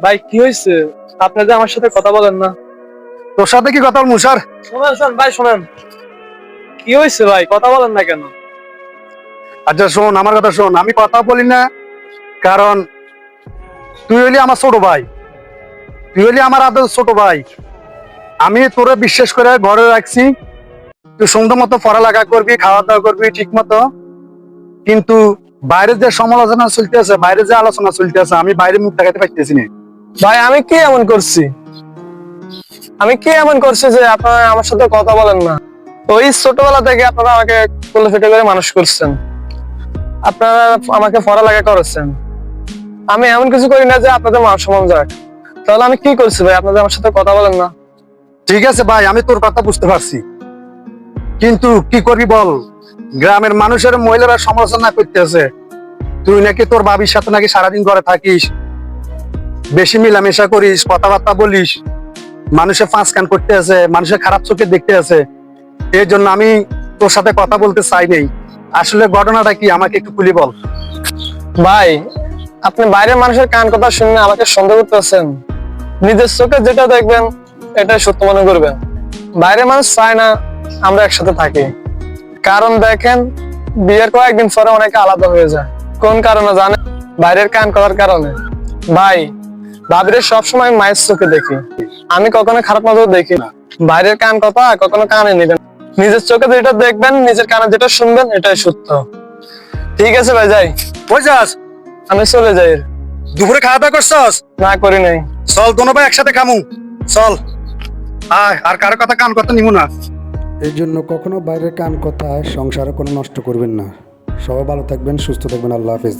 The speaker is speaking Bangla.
ভাই কি হয়েছে? আপনি যে আমার সাথে কথা বলেন না। তোর সাথে কি কথা বলবো স্যার? শোনেন ভাই শোনেন, কি হয়েছে ভাই, কথা বলেন না কেন? আচ্ছা শোন, আমার কথা শোন। আমি কথা বলি না কারণ তুই হইলি আমার ছোট ভাই, তুই হইলি আমার আদর ছোট ভাই। আমি তোরে বিশ্বাস করে ঘরে রাখছি, তুই সুন্দর মতো পড়ালেখা করবি, খাওয়া দাওয়া করবি ঠিক মতো। কিন্তু বাইরে যে সমালোচনা চলতেছে, বাইরে যে আলোচনা চলতেছে, আমি বাইরে মুখ দেখাতে পারতেছি না। ভাই আমি কি এমন করছি? আমি কি এমন করছি যে আপনারা আমার সাথে কথা বলেন না? ওই ছোটবেলা থেকে আপনারা আমাকে কোলে ফেটে করে মানুষ করছেন, আপনারা আমাকে পড়ালেখা করেছেন। আমি এমন কিছু করি না যে আপনাদের মান সম্মান যাক। তাহলে আমি কি করছি ভাই, আপনাদের আমার সাথে কথা বলেন না? ঠিক আছে ভাই, আমি তোর কথা বুঝতে পারছি, কিন্তু কি করবি বল? গ্রামের মানুষের মহিলারা সমালোচনা করতেছে, তুই নাকি তোর বাবির সাথে নাকি সারাদিন ঘরে থাকিস, বেশি মিলামেশা করিস, কথাবার্তা বলিস, মানুষের ফাঁস কান করতে আছে, মানুষের খারাপ চোখে দেখতে আছে। এই জন্য আমি তোর সাথে কথা বলতে চাই নাই। আসলে ঘটনাটা কি আমাকে একটু খুলি বল। ভাই আপনি বাইরের মানুষের কান কথা শুনে আমাকে সন্দেহ করতেছেন। নিজের চোখে যেটা দেখবেন এটাই সত্য মনে করবেন। বাইরের মানুষ চায় না আমরা একসাথে থাকি, কারণ দেখেন বিয়ের কয়েকদিন পরে অনেকে আলাদা হয়ে যায়। কোন কারণে জানেন? বাইরের কান কথার কারণে। ভাই ভাবিরে সবসময় মায়ের চোখে দেখি, আমি কখনো খারাপ নজর দেখি না। বাইরের কান কথা কখনো কানে নেবেন, নিজের চোখে যেটা দেখবেন, নিজের কানে যেটা শুনবেন এটাই সত্য। ঠিক আছে ভাই যাই। ওই যাস, আমি চলে যাই। দুপুরে খাওয়া দাওয়া করছস? না করি নাই। চল দোনো ভাই একসাথে খামু, চল। আয়, আর কারো কথা কান কথা নিমু না। এই জন্য কখনো বাইরের কান কথা সংসারে কোনো নষ্ট করবেন না। সবাই ভালো থাকবেন, সুস্থ থাকবেন। আল্লাহ হাফেজ।